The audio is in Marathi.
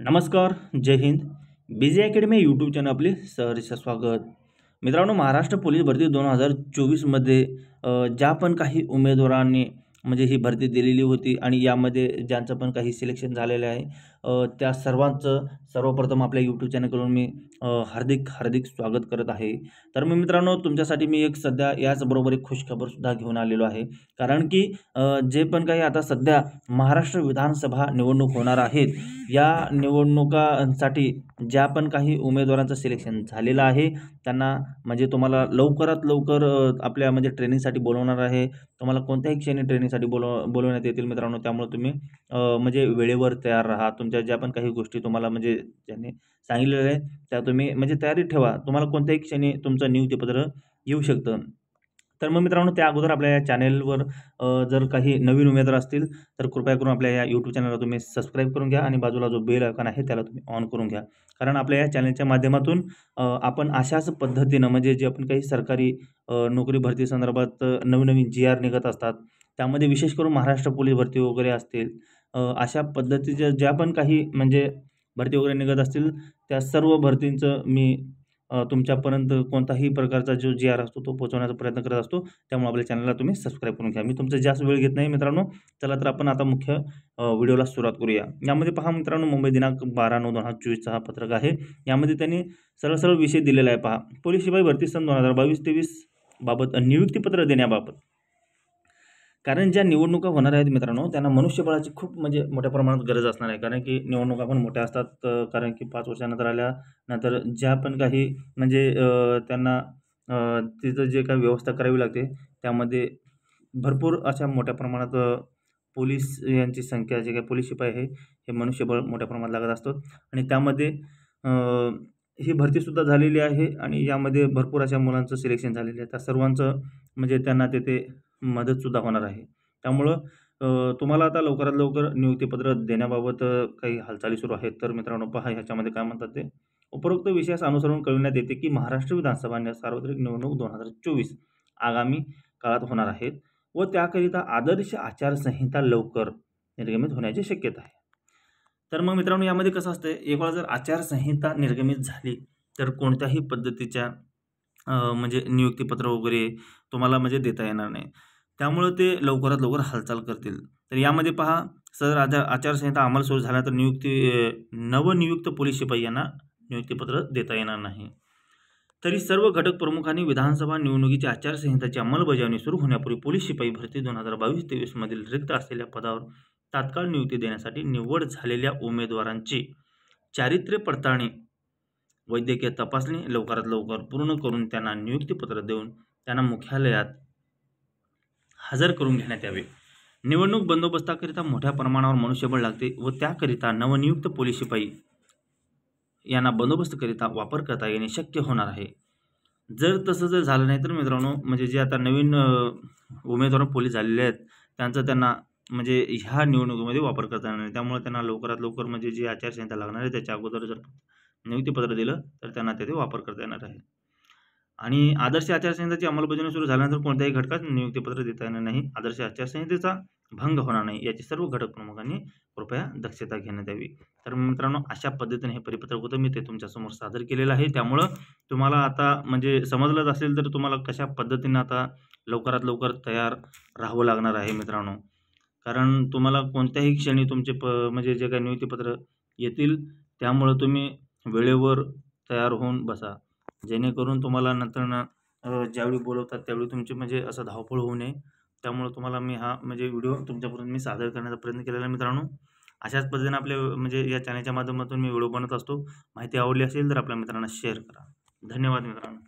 नमस्कार, जय हिंद. बिझी अकॅडमी यूट्यूब चॅनल आपले सहर्ष स्वागत. मित्रांनो, महाराष्ट्र पोलीस भरती 2024मध्ये ज्या पण काही उमेदवारांनी म्हणजे ही भरती दिलेली होती आणि यामध्ये ज्यांचं पण काही सिलेक्शन झालेलं आहे, त्या सर्वांचं सर्वप्रथम आपल्या यूट्यूब चॅनलकडून मी हार्दिक स्वागत करत आहे. तर मी मित्रांनो, तुमच्यासाठी मी एक सध्या याचबरोबर एक खुशखबरसुद्धा घेऊन आलेलो आहे. कारण की जे पण काही आता सध्या महाराष्ट्र विधानसभा निवडणूक होणार आहेत, या निवडणुकांसाठी ज्या पण काही उमेदवारांचं सिलेक्शन झालेलं आहे, त्यांना म्हणजे तुम्हाला लवकरात लवकर आपल्या म्हणजे ट्रेनिंगसाठी बोलवणार आहे. तुम्हाला कोणत्याही क्षणी ट्रेनिंगसाठी बोलवण्यात येतील मित्रांनो. त्यामुळे तुम्ही म्हणजे वेळेवर तयार राहा. तुमच्या ज्या पण काही गोष्टी तुम्हाला म्हणजे ज्यांनी सांगितलेल्या आहे, त्या तुम्ही म्हणजे तयारीत ठेवा. तुम्हाला कोणत्याही क्षणी तुमचं नियुक्तीपत्र येऊ शकतं. तर मग मित्रांनो, त्या अगोदर आपल्या या चॅनेलवर जर काही नवीन उमेदवार असतील, तर कृपया करून आपल्या या यूट्यूब चॅनलला तुम्ही सबस्क्राईब करून घ्या आणि बाजूला जो बेल आयकॉन आहे त्याला तुम्ही ऑन करून घ्या. कारण आपल्या या चॅनलच्या माध्यमातून आपण अशाच पद्धतीनं म्हणजे जे आपण काही सरकारी नोकरी भरती संदर्भात नवीन जी-आर निघत असतात. त्यामध्ये विशेष करून महाराष्ट्र पोलीस भरती वगैरे असतील, अशा पद्धतीच्या ज्या पण काही म्हणजे भरती वगैरे निघत असतील, त्या सर्व भरतींचं मी तुमच्यापर्यंत कोणताही प्रकारचा जो जी-आर असतो तो पोहोचवण्याचा प्रयत्न करत असतो. त्यामुळे आपल्या चॅनलला तुम्ही सबस्क्राईब करून घ्या. मी तुमचा जास्त वेळ घेत नाही मित्रांनो. चला तर आपण आता मुख्य व्हिडिओला सुरुवात करूया. यामध्ये पहा मित्रांनो, मुंबई दिनांक 12/9/2024चा हा पत्रक आहे. यामध्ये त्यांनी सरळ विषय दिलेला आहे पहा. पोलीस शिपाई भरती सन 2022-23 बाबत नियुक्तीपत्र देण्याबाबत. कारण ज्या निवडणुका होणार आहेत मित्रांनो, त्यांना मनुष्यबळाची खूप म्हणजे मोठ्या प्रमाणात गरज असणार आहे. कारण की निवडणुका पण मोठ्या असतात. कारण की 5 वर्षानंतर आल्यानंतर ज्या पण काही म्हणजे त्यांना तिथं जे काही व्यवस्था करावी लागते, त्यामध्ये भरपूर अशा मोठ्या प्रमाणात पोलीस यांची संख्या जे काही पोलीस शिपाई आहे, हे मनुष्यबळ मोठ्या प्रमाणात लागत असतं. आणि त्यामध्ये अ, ही भरतीसुद्धा झालेली आहे आणि यामध्ये भरपूर अशा मुलांचं सिलेक्शन झालेलं आहे. त्या सर्वांचं म्हणजे त्यांना तिथे मदतसुद्धा होणार आहे. त्यामुळं तुम्हाला आता लवकरात लवकर नियुक्तीपत्र देण्याबाबत काही हालचाली सुरू आहेत. तर मित्रांनो पहा ह्याच्यामध्ये काय म्हणतात ते. उपरोक्त विषयास अनुसरून कळविण्यात येते की महाराष्ट्र विधानसभा आणि सार्वत्रिक निवडणूक 2024 आगामी काळात होणार आहेत व त्याकरिता आदर्श आचारसंहिता लवकर निर्गमित होण्याची शक्यता आहे. तर मग मित्रांनो, यामध्ये कसं असतं, एक वेळा जर आचारसंहिता निर्गमित झाली तर कोणत्याही पद्धतीच्या म्हणजे नियुक्तीपत्र वगैरे तुम्हाला म्हणजे देता येणार नाही. त्यामुळं ते लवकरात लवकर हालचाल करतील. तर यामध्ये पहा, आचारसंहिता अंमल सुरू झाल्यानंतर नवनियुक्त पोलीस शिपाई यांना नियुक्तीपत्र देता येणार नाही. तरी सर्व घटक प्रमुखांनी विधानसभा निवडणुकीची आचारसंहिताची अंमलबजावणी सुरू होण्यापूर्वी पोलीस शिपाई भरती 2022-23 मधील रिक्त असलेल्या पदावर तात्काळ नियुक्ती देण्यासाठी निवड झालेल्या उमेदवारांची चारित्र्य पडताळणी, वैद्यकीय तपासणी लवकरात लवकर पूर्ण करून त्यांना नियुक्तीपत्र देऊन त्यांना मुख्यालयात हजर करून घेण्यात यावे. निवडणूक बंदोबस्ताकरिता मोठ्या प्रमाणावर मनुष्यबळ लागते व त्याकरिता नवनियुक्त पोलीस शिपाई यांना बंदोबस्तकरिता वापर करता येणे शक्य होणार आहे. जर झालं नाही तर मित्रांनो, म्हणजे जे आता नवीन उमेदवार पोलीस झालेले आहेत, त्यांना म्हणजे ह्या निवडणुकीमध्ये वापर करता येणार नाही. त्यामुळे त्यांना लवकरात लवकर म्हणजे जी आचारसंहिता लागणार आहे त्याच्या अगोदर जर नियुक्तीपत्र दिलं तर त्यांना त्याचे वापर करता येणार आहे. आणि आदर्श आचारसंहितेची अंमलबजावणी सुरू झाल्यानंतर कोणत्याही घटकास नियुक्तीपत्र देता येणार नाही. आदर्श आचारसंहितेचा भंग होणार नाही याची सर्व घटक प्रमुखांनी कृपया दक्षता घेण्यात यावी. तर मित्रांनो, अशा पद्धतीने हे परिपत्रक होतं, मी ते तुमच्यासमोर सादर केलेलं आहे. त्यामुळं तुम्हाला आता म्हणजे समजलंच असेल तर तुम्हाला कशा पद्धतीनं आता लवकरात लवकर तयार राहावं लागणार आहे मित्रांनो. कारण तुम्हाला कोणत्याही क्षणी तुमचे म्हणजे जे काही नियुक्तीपत्र येतील, त्यामुळं तुम्ही वेळेवर तयार होऊन बसा. जेणेकरून तुम्हाला नंतर ज्यावेळी बोलवतात त्यावेळी तुमची म्हणजे असं धावपळ होऊ नये. त्यामुळे तुम्हाला मी हा म्हणजे व्हिडिओ तुमच्यापर्यंत मी सादर करण्याचा प्रयत्न केलेला आहे मित्रांनो. अशाच पद्धतीने आपल्या म्हणजे या चॅनलच्या माध्यमातून मी व्हिडिओ बनवत असतो. माहिती आवडली असेल तर आपल्या मित्रांना शेअर करा. धन्यवाद मित्रांनो.